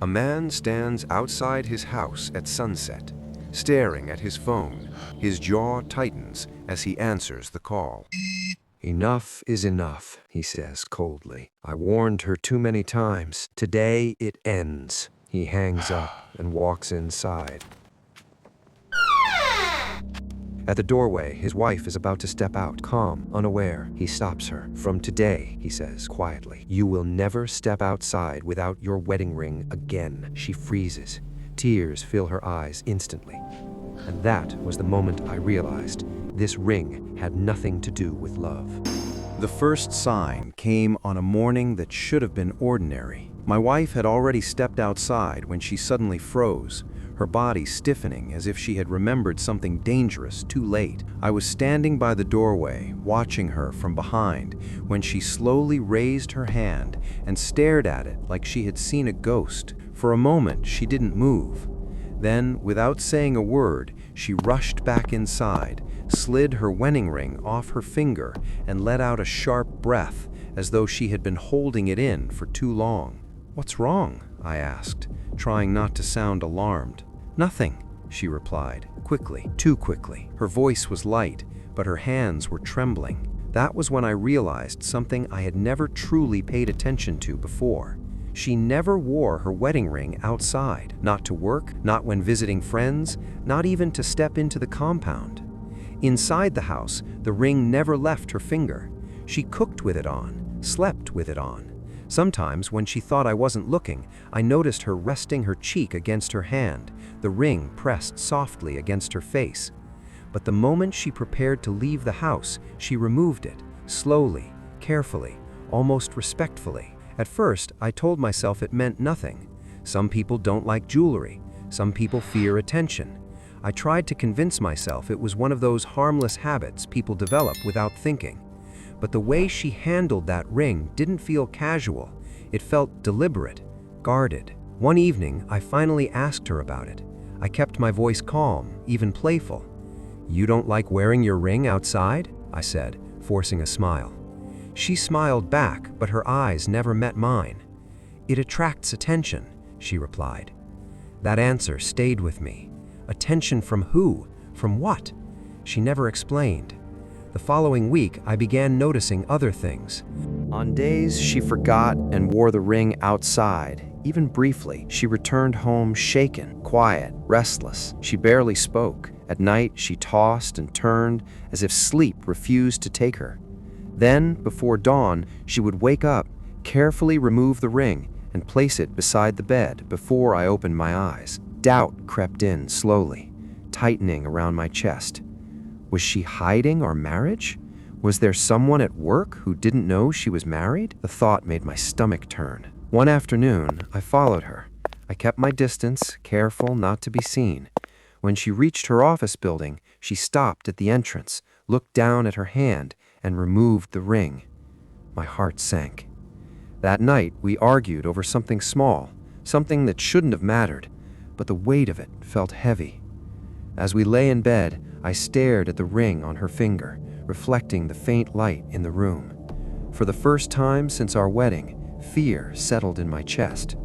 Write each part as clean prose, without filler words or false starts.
A man stands outside his house at sunset, staring at his phone. His jaw tightens as he answers the call. "Enough is enough," he says coldly. "I warned her too many times. Today it ends." He hangs up and walks inside. At the doorway, his wife is about to step out, calm, unaware. He stops her. "From today," he says quietly, "you will never step outside without your wedding ring again." She freezes. Tears fill her eyes instantly. And that was the moment I realized this ring had nothing to do with love. The first sign came on a morning that should have been ordinary. My wife had already stepped outside when she suddenly froze, her body stiffening as if she had remembered something dangerous too late. I was standing by the doorway, watching her from behind, when she slowly raised her hand and stared at it like she had seen a ghost. For a moment, she didn't move. Then, without saying a word, she rushed back inside, slid her wedding ring off her finger, and let out a sharp breath, as though she had been holding it in for too long. "What's wrong?" I asked, trying not to sound alarmed. "Nothing," she replied, quickly, too quickly. Her voice was light, but her hands were trembling. That was when I realized something I had never truly paid attention to before. She never wore her wedding ring outside, not to work, not when visiting friends, not even to step into the compound. Inside the house, the ring never left her finger. She cooked with it on, slept with it on. Sometimes, when she thought I wasn't looking, I noticed her resting her cheek against her hand, the ring pressed softly against her face. But the moment she prepared to leave the house, she removed it, slowly, carefully, almost respectfully. At first, I told myself it meant nothing. Some people don't like jewelry. Some people fear attention. I tried to convince myself it was one of those harmless habits people develop without thinking. But the way she handled that ring didn't feel casual. It felt deliberate, guarded. One evening, I finally asked her about it. I kept my voice calm, even playful. "You don't like wearing your ring outside?" I said, forcing a smile. She smiled back, but her eyes never met mine. "It attracts attention," she replied. That answer stayed with me. Attention from who? From what? She never explained. The following week, I began noticing other things. On days she forgot and wore the ring outside, even briefly, she returned home shaken, quiet, restless. She barely spoke. At night, she tossed and turned as if sleep refused to take her. Then, before dawn, she would wake up, carefully remove the ring, and place it beside the bed before I opened my eyes. Doubt crept in slowly, tightening around my chest. Was she hiding our marriage? Was there someone at work who didn't know she was married? The thought made my stomach turn. One afternoon, I followed her. I kept my distance, careful not to be seen. When she reached her office building, she stopped at the entrance, looked down at her hand, and removed the ring. My heart sank. That night, we argued over something small, something that shouldn't have mattered, but the weight of it felt heavy. As we lay in bed, I stared at the ring on her finger, reflecting the faint light in the room. For the first time since our wedding, fear settled in my chest.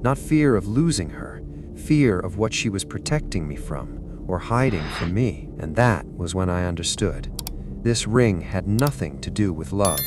Not fear of losing her, fear of what she was protecting me from, or hiding from me. And that was when I understood. This ring had nothing to do with love.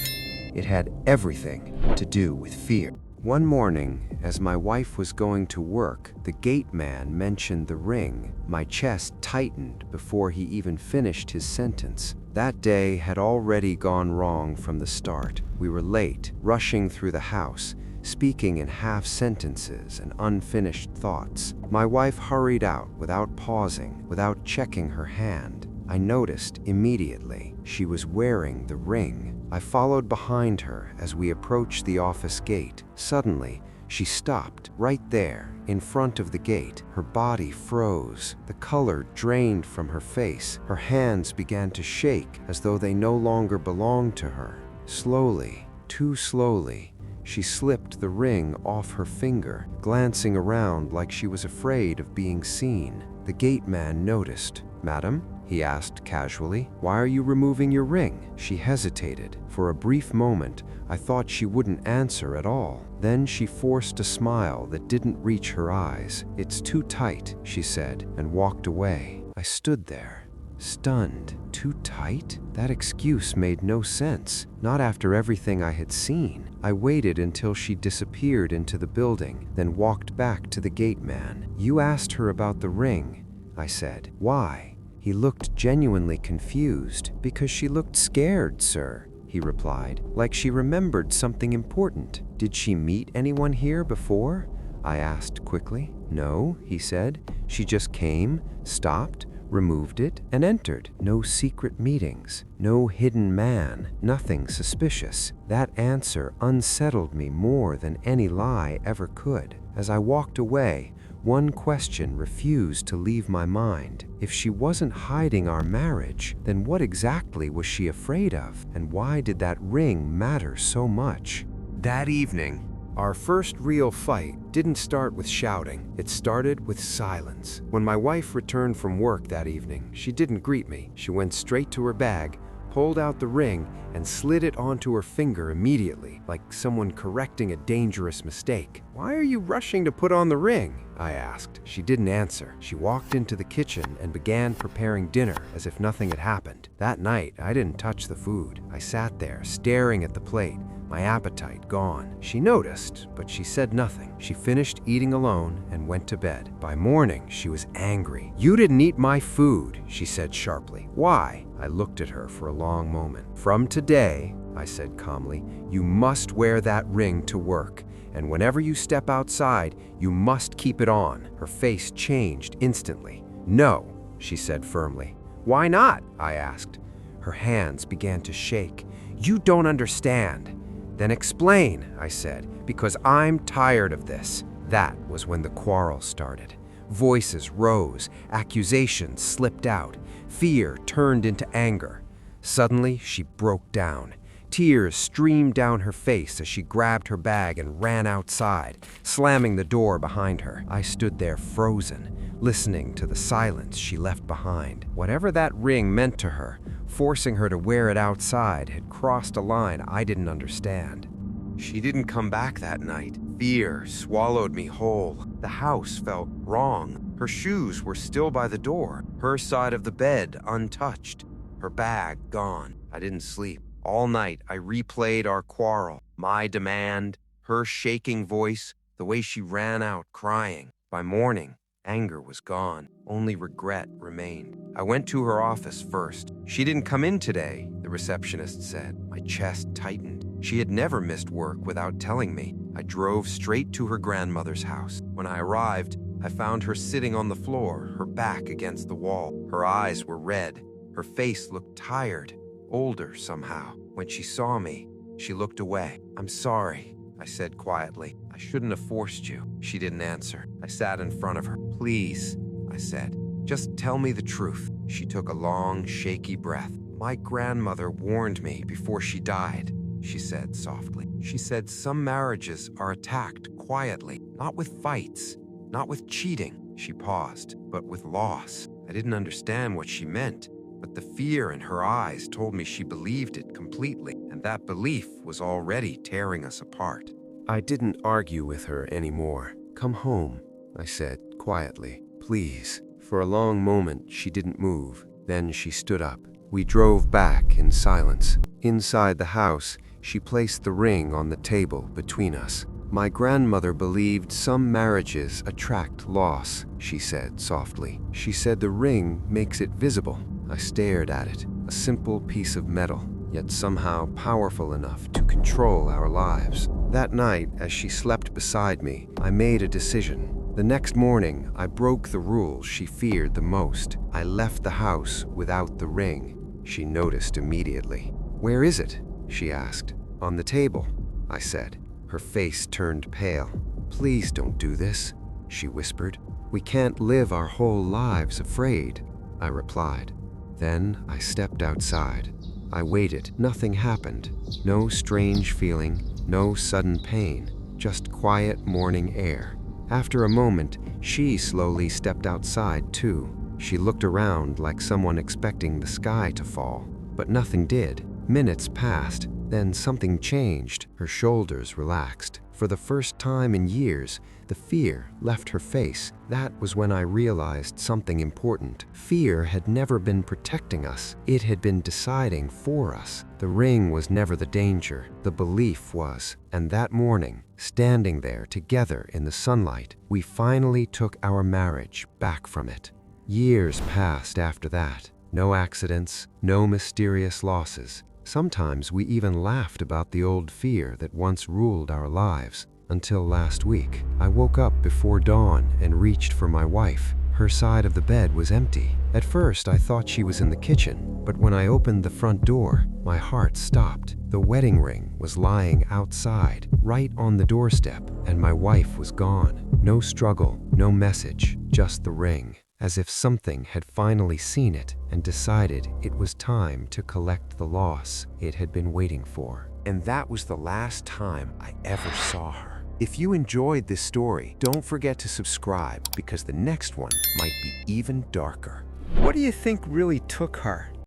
It had everything to do with fear. One morning, as my wife was going to work, the gate man mentioned the ring. My chest tightened before he even finished his sentence. That day had already gone wrong from the start. We were late, rushing through the house, speaking in half sentences and unfinished thoughts. My wife hurried out without pausing, without checking her hand. I noticed immediately she was wearing the ring. I followed behind her as we approached the office gate. Suddenly, she stopped right there in front of the gate. Her body froze. The color drained from her face. Her hands began to shake as though they no longer belonged to her. Slowly, too slowly, she slipped the ring off her finger, glancing around like she was afraid of being seen. The gate man noticed. "Madam?" he asked casually. "Why are you removing your ring?" She hesitated. For a brief moment, I thought she wouldn't answer at all. Then she forced a smile that didn't reach her eyes. "It's too tight," she said, and walked away. I stood there, stunned. Too tight? That excuse made no sense, not after everything I had seen. I waited until she disappeared into the building, then walked back to the gate man. "You asked her about the ring," I said. "Why?" He looked genuinely confused. "Because she looked scared, sir," he replied, "like she remembered something important." "Did she meet anyone here before?" I asked quickly. "No," he said. "She just came, stopped, removed it, and entered. No secret meetings, no hidden man, nothing suspicious." That answer unsettled me more than any lie ever could. As I walked away, one question refused to leave my mind. If she wasn't hiding our marriage, then what exactly was she afraid of? And why did that ring matter so much? That evening, our first real fight didn't start with shouting. It started with silence. When my wife returned from work that evening, she didn't greet me. She went straight to her bag, pulled out the ring, and slid it onto her finger immediately, like someone correcting a dangerous mistake. "Why are you rushing to put on the ring?" I asked. She didn't answer. She walked into the kitchen and began preparing dinner as if nothing had happened. That night, I didn't touch the food. I sat there, staring at the plate, my appetite gone. She noticed, but she said nothing. She finished eating alone and went to bed. By morning, she was angry. "You didn't eat my food," she said sharply. "Why?" I looked at her for a long moment. "From today," I said calmly, "you must wear that ring to work. And whenever you step outside, you must keep it on." Her face changed instantly. "No," she said firmly. "Why not?" I asked. Her hands began to shake. "You don't understand." "Then explain," I said, "because I'm tired of this." That was when the quarrel started. Voices rose, accusations slipped out, fear turned into anger. Suddenly, she broke down. Tears streamed down her face as she grabbed her bag and ran outside, slamming the door behind her. I stood there frozen, listening to the silence she left behind. Whatever that ring meant to her, forcing her to wear it outside had crossed a line I didn't understand. She didn't come back that night. Fear swallowed me whole. The house felt wrong. Her shoes were still by the door, her side of the bed untouched, her bag gone. I didn't sleep. All night, I replayed our quarrel, my demand, her shaking voice, the way she ran out crying. By morning, anger was gone. Only regret remained. I went to her office first. "She didn't come in today," the receptionist said. My chest tightened. She had never missed work without telling me. I drove straight to her grandmother's house. When I arrived, I found her sitting on the floor, her back against the wall. Her eyes were red. Her face looked tired, older somehow. When she saw me, she looked away. "I'm sorry," I said quietly. "I shouldn't have forced you." She didn't answer. I sat in front of her. "Please," I said, "just tell me the truth." She took a long, shaky breath. "My grandmother warned me before she died," she said softly. "She said some marriages are attacked quietly, not with fights, not with cheating." She paused, "but with loss." I didn't understand what she meant, but the fear in her eyes told me she believed it completely, and that belief was already tearing us apart. I didn't argue with her anymore. "Come home," I said quietly. "Please." For a long moment, she didn't move. Then she stood up. We drove back in silence. Inside the house, she placed the ring on the table between us. "My grandmother believed some marriages attract loss," she said softly. "She said the ring makes it visible." I stared at it, a simple piece of metal, yet somehow powerful enough to control our lives. That night, as she slept beside me, I made a decision. The next morning, I broke the rules she feared the most. I left the house without the ring. She noticed immediately. "Where is it?" she asked. "On the table," I said. Her face turned pale. "Please don't do this," she whispered. "We can't live our whole lives afraid," I replied. Then I stepped outside. I waited. Nothing happened. No strange feeling, no sudden pain, just quiet morning air. After a moment, she slowly stepped outside too. She looked around like someone expecting the sky to fall, but nothing did. Minutes passed, then something changed. Her shoulders relaxed. For the first time in years, the fear left her face. That was when I realized something important. Fear had never been protecting us. It had been deciding for us. The ring was never the danger. The belief was. And that morning, standing there together in the sunlight, we finally took our marriage back from it. Years passed after that. No accidents, no mysterious losses. Sometimes we even laughed about the old fear that once ruled our lives. Until last week, I woke up before dawn and reached for my wife. Her side of the bed was empty. At first, I thought she was in the kitchen, but when I opened the front door, my heart stopped. The wedding ring was lying outside, right on the doorstep, and my wife was gone. No struggle, no message, just the ring. As if something had finally seen it and decided it was time to collect the loss it had been waiting for. And that was the last time I ever saw her. If you enjoyed this story, don't forget to subscribe because the next one might be even darker. What do you think really took her?